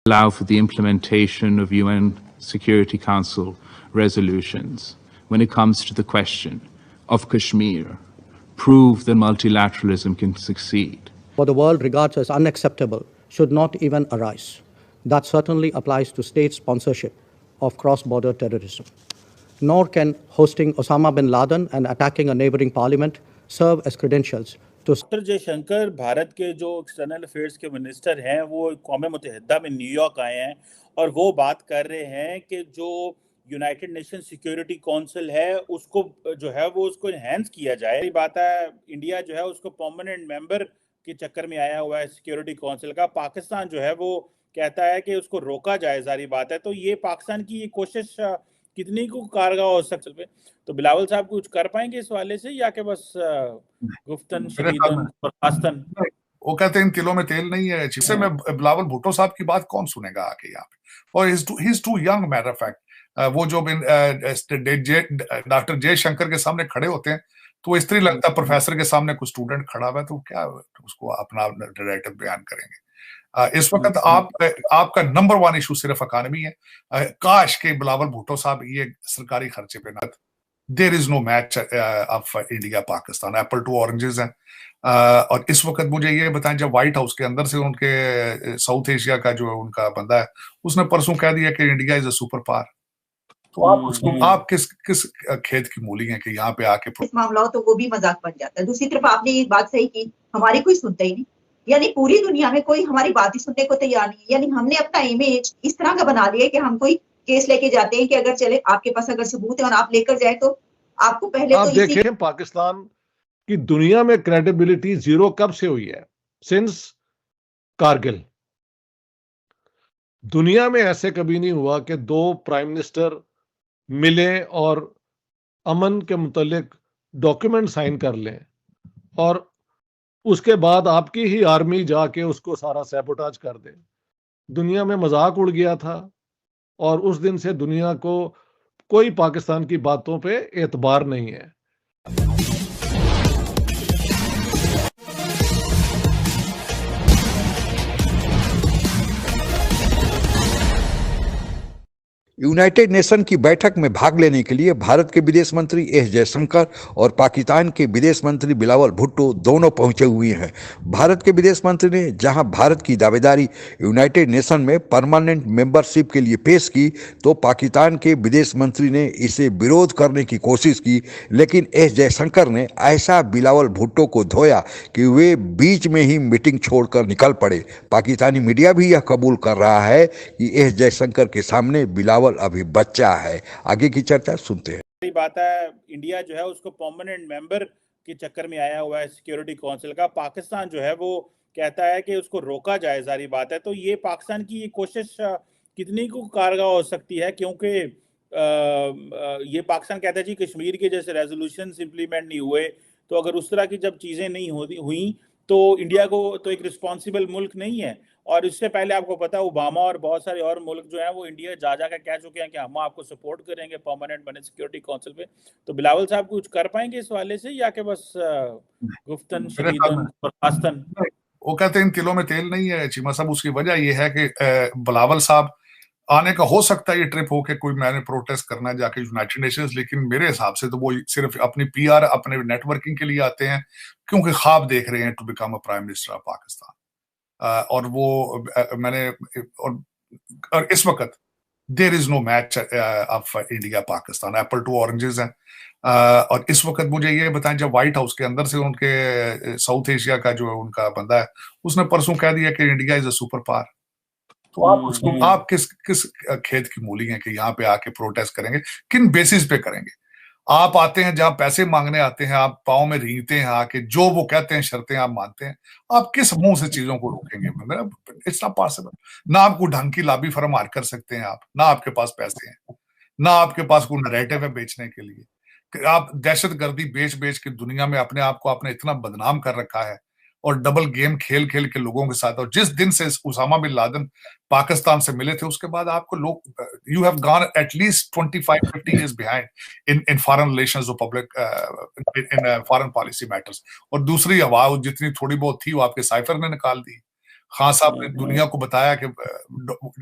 allow for the implementation of UN Security Council resolutions when it comes to the question of Kashmir, prove that multilateralism can succeed. What the world regards as unacceptable should not even arise. That certainly applies to state sponsorship of cross-border terrorism. Nor can hosting Osama bin Laden and attacking a neighboring parliament serve as credentials to... doctor Jaishankar Bharat के जो external affairs के minister हैं वो कौम मुत्तहिदा में New York आए हैं और वो बात कर रहे हैं कि जो यूनाइटेड नेशन सिक्योरिटी काउंसिल है उसको जो है वो उसको एनहांस किया जाए। ये बात है इंडिया जो है उसको परमानेंट मेंबर के चक्कर में आया हुआ है सिक्योरिटी काउंसिल का। पाकिस्तान जो है वो कहता है कि उसको रोका जाए, जारी बात है। तो ये पाकिस्तान की ये कोशिश कितनी को कारगर हो सकती है? तो बिलावल साहब कुछ कर पाएंगे इस वाले से या कि बस गुफ्तन शदीदन बर्खास्तन? वो कहते हैं इन तिलों में तेल नहीं है। जिससे मैं बिलावल भुट्टो साहब की बात कौन सुनेगा आके यहाँ पे, और he is too young matter of fact. वो जो डॉक्टर जयशंकर के सामने खड़े होते हैं तो इस तरह लगता है प्रोफेसर के सामने कोई स्टूडेंट खड़ा हुआ है तो क्या उसको अपना डायरेक्टिव बयान करेंगे। इस वक्त आपका नंबर वन इशू सिर्फ इकॉनमी है। काश के बिलावल भुट्टो साहब ये सरकारी खर्चे पे ना, there is no match of India Pakistan, apple to oranges हैं। और इस वक्त मुझे ये बताएं, जब व्हाइट हाउस के अंदर से उनके साउथ एशिया का जो उनका बंदा है उसने परसों कह दिया कि India is a super power, तो आप किस खेत की मूली हैं कि यहाँ पे आके इस मामला हो तो वो भी मजाक बन जाता है। दूसरी तरफ आपने ये बात सही की, हमारी कोई सुनता ही नहीं, यानी पूरी दुनिया में कोई हमारी बात ही सुनने को तैयार नहीं है। यानी हमने अपना इमेज इस तरह का बना लिया है कि हम कोई केस लेके जाते हैं कि अगर चले आपके पास अगर सबूत है और आप लेकर जाए तो आपको पहले आप तो देखें पाकिस्तान की दुनिया में क्रेडिबिलिटी जीरो कब से हुई है? सिंस कारगिल। दुनिया में ऐसे कभी नहीं हुआ कि दो प्राइम मिनिस्टर मिले और अमन के मुतालिक डॉक्यूमेंट साइन कर लें और उसके बाद आपकी ही आर्मी जाके उसको सारा सैबोटाज कर दे। दुनिया में मजाक उड़ गया था और उस दिन से दुनिया को कोई पाकिस्तान की बातों पे एतबार नहीं है। यूनाइटेड नेशन की बैठक में भाग लेने के लिए भारत के विदेश मंत्री एस जयशंकर और पाकिस्तान के विदेश मंत्री बिलावल भुट्टो दोनों पहुंचे हुए हैं। भारत के विदेश मंत्री ने जहां भारत की दावेदारी यूनाइटेड नेशन में परमानेंट मेंबरशिप के लिए पेश की, तो पाकिस्तान के विदेश मंत्री ने इसे विरोध करने की कोशिश की। लेकिन एस जयशंकर ने ऐसा बिलावल भुट्टो को धोया कि वे बीच में ही मीटिंग छोड़कर निकल पड़े। पाकिस्तानी मीडिया भी यह कबूल कर रहा है कि एस जयशंकर के सामने बिलावल अभी बच्चा है। आगे की चर्चा सुनते हैं। बात है इंडिया जो है उसको परमानेंट मेंबर के चक्कर में आया हुआ है सिक्योरिटी काउंसिल का। पाकिस्तान जो है वो कहता है कि उसको रोका जाए, जारी बात है। तो ये पाकिस्तान की ये कोशिश कितनी को कारगर हो सकती है? क्योंकि ये पाकिस्तान कहता है जी कश्मीर के जैसे रेजोल्यूशन इम्प्लीमेंट नहीं हुए, तो अगर उस तरह की जब चीजें नहीं हुई तो इंडिया को तो एक रिस्पॉन्सिबल मुल्क नहीं है। और इससे पहले आपको पता है ओबामा और बहुत सारे और मुल्क जो हैं वो इंडिया जा कर कह चुके हैं कि हम आपको सपोर्ट करेंगे परमानेंट बने सिक्योरिटी काउंसिल पे। तो बिलावल साहब कुछ कर पाएंगे इस वाले से या कि बस गुफ्तन शदीदन बर्खास्तन? वो कहते हैं इन तिलों में तेल नहीं है चीमा साहब। उसकी वजह ये है कि बिलावल साहब आने का हो सकता है ये ट्रिप हो के कोई मैंने प्रोटेस्ट करना है जाके यूनाइटेड नेशंस, लेकिन मेरे हिसाब से तो वो सिर्फ अपनी पीआर अपने नेटवर्किंग के लिए आते हैं क्योंकि ख्वाब देख रहे हैं to become a prime minister of Pakistan. और वो मैंने और इस वक्त there is no match of India Pakistan, apple to oranges हैं। और इस वक्त मुझे ये बताएं, जब व्हाइट हाउस के अंदर से उनके साउथ एशिया का जो उनका बंदा है उसने परसों कह दिया कि India is a super power, तो आप किस खेत की मूली हैं कि यहाँ पे आके प्रोटेस्ट करेंगे? किन बेसिस पे करेंगे? आप आते हैं जहां पैसे मांगने आते हैं, आप पाँव में रींगते हैं आके, जो वो कहते हैं शर्तें आप मानते हैं। आप किस मुंह से चीजों को रोकेंगे? It's not possible. ना आपको ढंग की लॉबी फर्म हायर कर सकते हैं आप, ना आपके पास पैसे हैं, ना आपके पास कोई नैरेटिव है बेचने के लिए। आप दहशतगर्दी बेच के दुनिया में अपने आप को आपने इतना बदनाम कर रखा है और डबल गेम खेल के लोगों के साथ। और जिस दिन से उसामा बिन लादेन पाकिस्तान से मिले थे उसके बाद आपको लोग you have gone at least 25-50 years behind in foreign relations or public in foreign policy matters। और दूसरी आवाज जितनी थोड़ी बहुत थी वो आपके साइफर ने निकाल दी। खान साहब ने दुनिया को बताया कि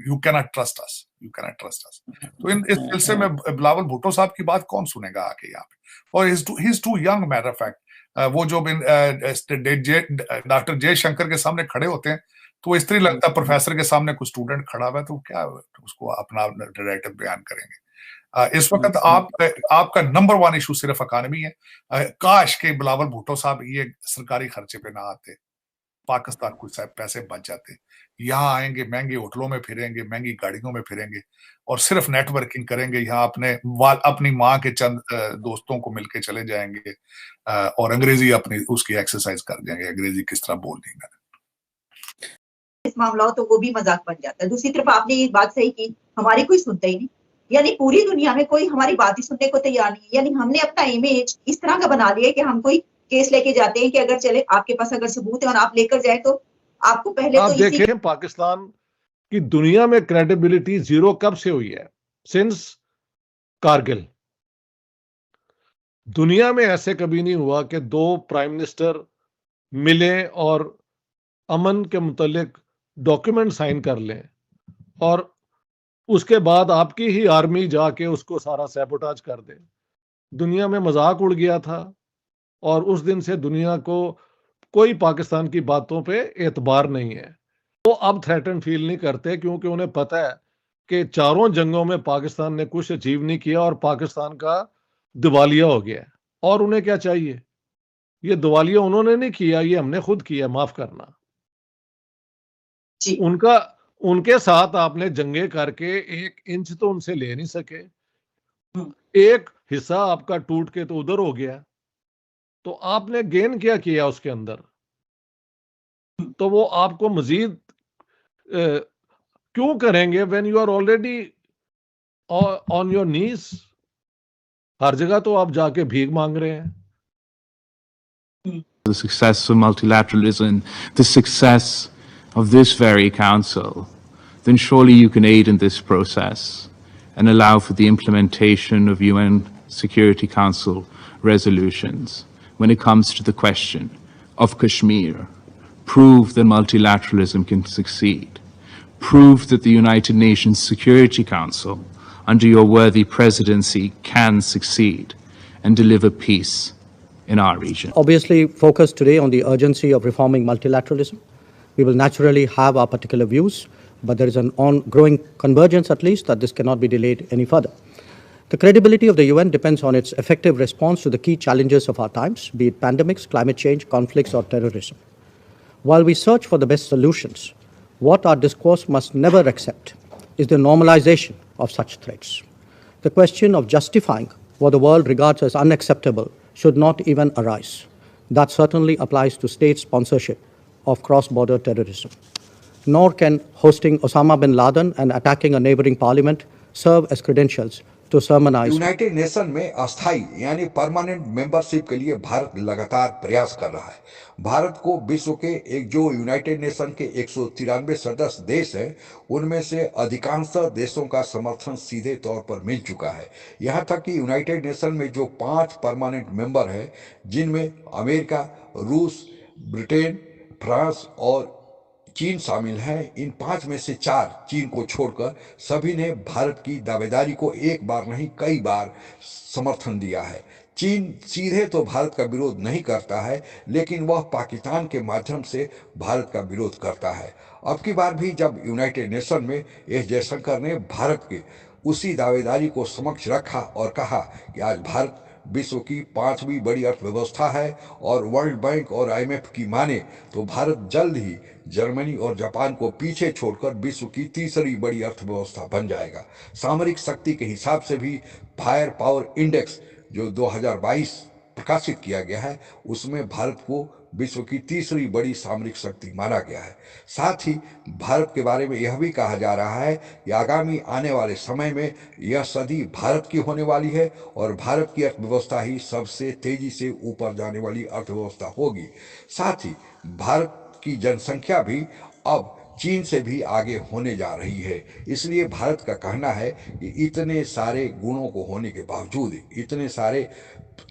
you can not trust us, you can not trust us. तो इस सिलसिले में बिलावल भुट्टो साहब की बात कौन सुनेगा आके यहाँ पे, और he is too young, matter of fact. वो जो डॉक्टर जयशंकर के सामने खड़े होते हैं तो इस तरह लगता है प्रोफेसर के सामने कोई स्टूडेंट खड़ा हुआ है तो क्या उसको अपना डायरेक्टिव बयान करेंगे। इस वक्त आपका नंबर वन इशू सिर्फ इकॉनमी है। काश के बिलावल भुट्टो साहब ये सरकारी खर्चे पे ना आते, पाकिस्तान को पैसे बच जाते। यहाँ आएंगे, महंगे होटलों में फिरेंगे, महंगी गाड़ियों में फिरेंगे और सिर्फ नेटवर्किंग करेंगे। यहाँ अपनी माँ के चंद दोस्तों को मिलके चले जाएंगे और अंग्रेजी अपनी उसकी एक्सरसाइज कर जाएंगे, अंग्रेजी किस तरह बोलनी है। इस मामला तो वो भी मजाक बन जाता है। दूसरी तरफ आपने एक बात सही की, हमारी कोई सुनता ही नहीं, यानी पूरी दुनिया में कोई हमारी बात ही सुनने को तैयार नहीं। यानी हमने अपना इमेज इस तरह का बना लिया कि हम कोई केस लेके जाते हैं कि अगर चले आपके पास अगर सबूत है और आप लेकर जाए तो आपको पहले आप तो देखें पाकिस्तान की दुनिया में क्रेडिबिलिटी जीरो कब से हुई है? सिंस कारगिल। दुनिया में ऐसे कभी नहीं हुआ कि दो प्राइम मिनिस्टर मिले और अमन के मुतालिक डॉक्यूमेंट साइन कर लें और उसके बाद आपकी ही आर्मी जाके उसको सारा सैबोटाज कर दे। दुनिया में मजाक उड़ गया था और उस दिन से दुनिया को कोई पाकिस्तान की बातों पे एतबार नहीं है। वो अब थ्रेटन फील नहीं करते क्योंकि उन्हें पता है कि चारों जंगों में पाकिस्तान ने कुछ अचीव नहीं किया और पाकिस्तान का दिवालिया हो गया। और उन्हें क्या चाहिए? ये दिवालिया उन्होंने नहीं किया, ये हमने खुद किया, माफ करना। उनके साथ आपने जंगे करके 1 इंच तो उनसे ले नहीं सके। एक हिस्सा आपका टूट के तो उधर हो गया, तो आपने गेन क्या किया उसके अंदर? तो वो आपको मजीद क्यों करेंगे when you are already on your knees? हर जगह तो आप जाके भीख मांग रहे हैं। The success of multilateralism, the success of this very council, then surely you can aid in this process and allow for the implementation of UN Security Council resolutions when it comes to the question of Kashmir. Prove that multilateralism can succeed. Prove that the United Nations Security Council, under your worthy presidency, can succeed and deliver peace in our region. Obviously, focus today on the urgency of reforming multilateralism. We will naturally have our particular views, but there is an ongoing convergence, at least, that this cannot be delayed any further. The credibility of the UN depends on its effective response to the key challenges of our times, be it pandemics, climate change, conflicts, or terrorism. While we search for the best solutions, what our discourse must never accept is the normalization of such threats. The question of justifying what the world regards as unacceptable should not even arise. That certainly applies to state sponsorship of cross-border terrorism. Nor can hosting Osama bin Laden and attacking a neighboring parliament serve as credentials to sermonize. United nation में अस्थायी यानी permanent membership के लिए भारत लगातार प्रयास कर रहा है। भारत को विश्व के जो यूनाइटेड नेशन के 193 सदस्य देश हैं, उनमें से अधिकांश देशों का समर्थन सीधे तौर पर मिल चुका है। यहाँ तक कि यूनाइटेड नेशन में जो 5 परमानेंट मेंबर हैं, जिनमें अमेरिका, रूस, ब्रिटेन, फ्रांस और चीन शामिल हैं, इन 5 में से 4 चीन को छोड़कर सभी ने भारत की दावेदारी को एक बार नहीं कई बार समर्थन दिया है। चीन सीधे तो भारत का विरोध नहीं करता है, लेकिन वह पाकिस्तान के माध्यम से भारत का विरोध करता है। अब की बार भी जब यूनाइटेड नेशन में एस जयशंकर ने भारत के उसी दावेदारी को समक्ष रखा और कहा कि आज भारत विश्व की 5वीं बड़ी अर्थव्यवस्था है और वर्ल्ड बैंक और IMF की माने तो भारत जल्द ही जर्मनी और जापान को पीछे छोड़कर विश्व की 3री बड़ी अर्थव्यवस्था बन जाएगा। सामरिक शक्ति के हिसाब से भी फायर पावर इंडेक्स जो 2022 प्रकाशित किया गया है, उसमें भारत को विश्व की 3री बड़ी सामरिक शक्ति माना गया है। साथ ही भारत के बारे में यह भी कहा जा रहा है कि आगामी आने वाले समय में यह सदी भारत की होने वाली है और भारत की अर्थव्यवस्था ही सबसे तेजी से ऊपर जाने वाली अर्थव्यवस्था होगी। साथ ही भारत की जनसंख्या भी अब चीन से भी आगे होने जा रही है। इसलिए भारत का कहना है कि इतने सारे गुणों को होने के बावजूद, इतने सारे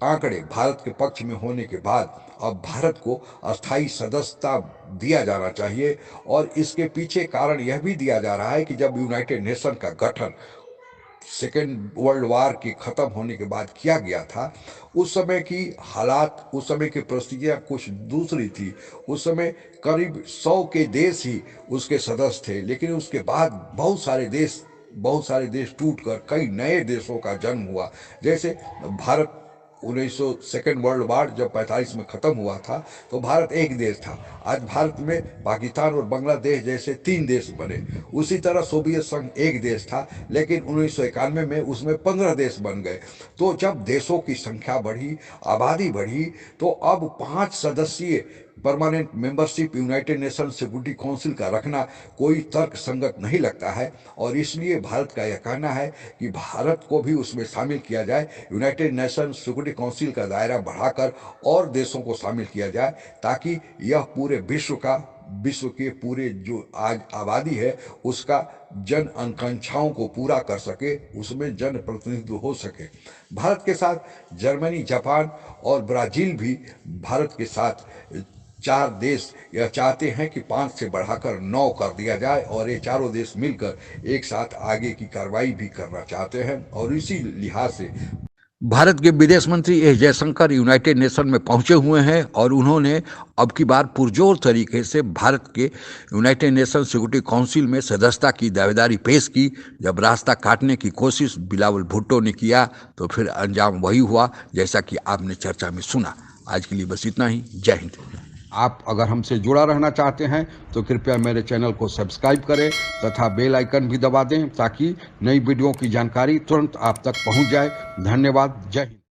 आंकड़े भारत के पक्ष में होने के बाद अब भारत को अस्थायी सदस्यता दिया जाना चाहिए। और इसके पीछे कारण यह भी दिया जा रहा है कि जब यूनाइटेड नेशन का गठन सेकेंड वर्ल्ड वार के खत्म होने के बाद किया गया था, उस समय की हालात, उस समय की परिस्थितियां कुछ दूसरी थी। उस समय करीब 100 के देश ही उसके सदस्य थे, लेकिन उसके बाद बहुत सारे देश टूटकर कई नए देशों का जन्म हुआ। जैसे भारत 1900 सेकेंड वर्ल्ड वार जब 45 में खत्म हुआ था तो भारत एक देश था। आज भारत में पाकिस्तान और बांग्लादेश जैसे 3 देश बने। उसी तरह सोवियत संघ एक देश था, लेकिन 1991 में उसमें 15 देश बन गए। तो जब देशों की संख्या बढ़ी, आबादी बढ़ी, तो अब 5 सदस्यीय permanent membership United nation security council का रखना कोई तर्क संगत नहीं लगता है। और इसलिए भारत का यह कहना है कि भारत को भी उसमें शामिल किया जाए। यूनाइटेड नेशन सिक्योरिटी काउंसिल का दायरा बढ़ाकर और देशों को शामिल किया जाए, ताकि यह पूरे विश्व के पूरे जो आज आबादी है उसका जन आकांक्षाओं को पूरा कर सके, उसमें जन प्रतिनिधित्व हो सके। भारत के साथ जर्मनी, जापान और ब्राजील भी भारत के साथ 4 देश यह चाहते हैं कि 5 से बढ़ाकर 9 कर दिया जाए, और ये चारों देश मिलकर एक साथ आगे की कार्रवाई भी करना चाहते हैं। और इसी लिहाज से भारत के विदेश मंत्री एस जयशंकर यूनाइटेड नेशन में पहुंचे हुए हैं, और उन्होंने अब की बार पुरजोर तरीके से भारत के यूनाइटेड नेशन सिक्योरिटी काउंसिल में सदस्यता की दावेदारी पेश की। जब रास्ता काटने की कोशिश बिलावल भुट्टो ने किया तो फिर अंजाम वही हुआ जैसा कि आपने चर्चा में सुना। आज के लिए बस इतना ही। जय हिंद। आप अगर हमसे जुड़ा रहना चाहते हैं तो कृपया मेरे चैनल को सब्सक्राइब करें तथा बेल आइकन भी दबा दें, ताकि नई वीडियो की जानकारी तुरंत आप तक पहुंच जाए। धन्यवाद। जय हिंद।